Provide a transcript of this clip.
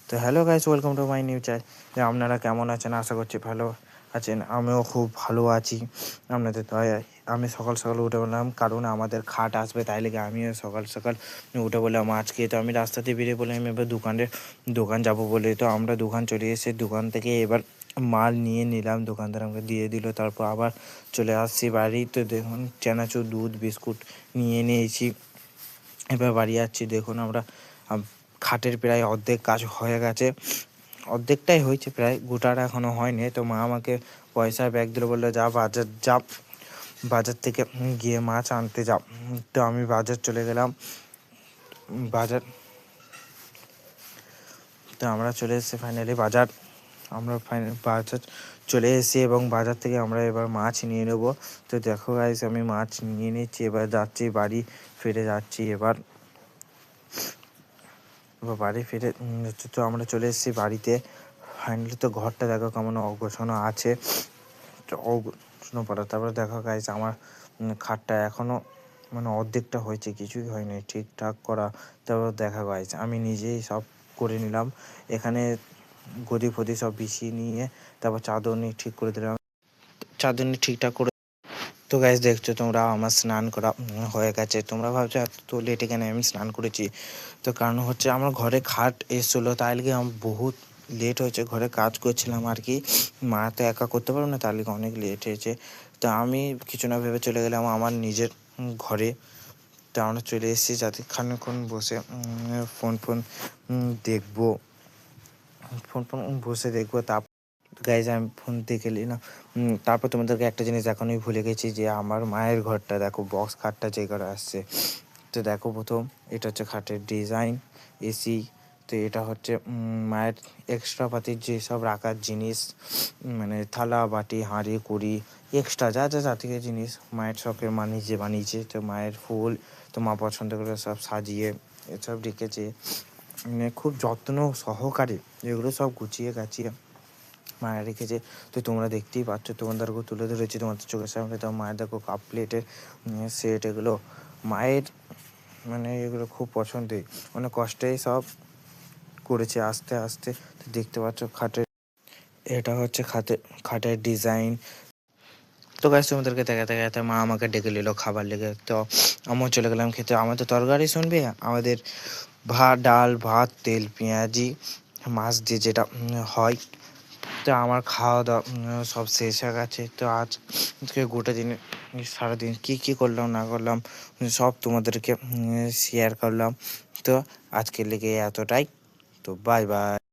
তো hello guys, welcome to my new channel. আপনারা কেমন আছেন? আশা করছি ভালো আছেন। আমিও খুব ভালো আছি আপনাদের দয়ায়। আমি সকাল সকাল উঠে বললাম, কারণ আমাদের খাট আসবে, তাই লেগে আমিও সকাল সকাল উঠে বললাম আজকে তো আমি রাস্তাতে বেরিয়ে বললাম এবার দোকান যাব বলে। তো আমরা দোকান চলে এসে দোকান থেকে এবার মাল নিয়ে নিলাম, দোকানদার আমাকে দিয়ে দিল। তারপর আবার চলে আসছি বাড়ি। তো দেখুন চানাচুর, দুধ, বিস্কুট নিয়ে নিয়েছি। এবার বাড়ি যাচ্ছি। দেখুন আমরা খাটের প্রায় অর্ধেক কাজ হয়ে গেছে, অর্ধেকটাই হয়েছে, প্রায় গোটাটা এখনও হয়নি। তো মা আমাকে পয়সা ব্যাগ দিল, বললো বাজার থেকে গিয়ে মাছ আনতে যাও। তো আমি বাজার চলে গেলাম। তো আমরা চলে এসেছি ফাইনালি বাজার। বাজার চলে এসেছি এবং বাজার থেকে আমরা এবার মাছ নিয়ে নেব। তো দেখো গাইস, আমি মাছ নিয়ে নিচ্ছি, এবার যাচ্ছি বাড়ি, ফিরে যাচ্ছি এবার বাড়ি ফিরে। তো আমরা চলে এসেছি বাড়িতে ফাইনালি। তো ঘরটা দেখো কেমন অগোছানো আছে, অগোছানো পড়া। তারপরে দেখো গাইস, আমার খাটটা এখনও অর্ধেকটা হয়েছে, কিছুই হয়নি ঠিকঠাক করা। তারপর দেখা গাইস, আমি নিজেই সব করে নিলাম। এখানে গদি ফদি সব বিছিয়ে নিয়ে তারপর চাদর নিয়ে ঠিক করে দিলাম, চাদর নিয়ে ঠিকঠাক করে। তো গাইস দেখছো তোমরা, আমার স্নান করা হয়ে গেছে। তোমরা ভাবছো এত লেটে কেন আমি স্নান করেছি? তো কারণ হচ্ছে আমার ঘরে খাট এসেছিলো, তাই লিগে আমার বহুত লেট হয়েছে। ঘরে কাজ করছিলাম আর কি, মা তো একা করতে পারবো না, তার লিগে অনেক লেট হয়েছে। তো আমি কিছু না ভেবে চলে গেলাম আমার নিজের ঘরে। তো আমরা চলে এসেছি যাতে খানিকক্ষণ বসে ফোন দেখবো, বসে দেখবো। তারপর গাইজ আমি ফোন দেখে নিলাম। তারপর তোমাদেরকে একটা জিনিস এখনই ভুলে গেছি, যে আমার মায়ের ঘরটা দেখো, বক্স খাটটা যে ঘরে আসছে। তো দেখো, প্রথম এটা হচ্ছে খাটের ডিজাইন, এসি। তো এটা হচ্ছে মায়ের এক্সট্রা পাতির যেসব রাখার জিনিস, থালা বাটি হাঁড়ি কুড়ি এক্সট্রা যা থেকে জিনিস মায়ের শখের মা নিজে বানিয়েছে। তো মায়ের ফুল তো মা পছন্দ করে সব সাজিয়ে এসব রেখেছে, খুব যত্ন সহকারে এগুলো সব গুছিয়ে গাছিয়ে মায়ের রেখেছে। তো তোমরা দেখতেই পাচ্ছ, তোমাদেরকেও তুলে ধরেছি তোমাদের চোখের সামনে। তো মায়ের দেখো কাপ প্লেটের সেট, এগুলো মায়ের এগুলো খুব পছন্দের, অনেক কষ্টেই সব করেছে আস্তে আস্তে। তো দেখতে পাচ্ছ এটা হচ্ছে খাটের ডিজাইন। তো গাছ তোমাদেরকে দেখাতে মা আমাকে ডেকে নিল খাবার লেগে। তো আমিও চলে গেলাম খেতে। আমাদের তরকারি শুনবে, আমাদের ডাল ভাত তেল পেঁয়াজি মাছ দিয়ে যেটা হয়। তো আমার খাওয়া দাওয়া সব শেষ হয়ে গেছে। তো আজকে গোটা দিনে সারাদিন কী করলাম না করলাম সব তোমাদেরকে শেয়ার করলাম। তো আজকের লেগে এতটাই। তো বাই বাই।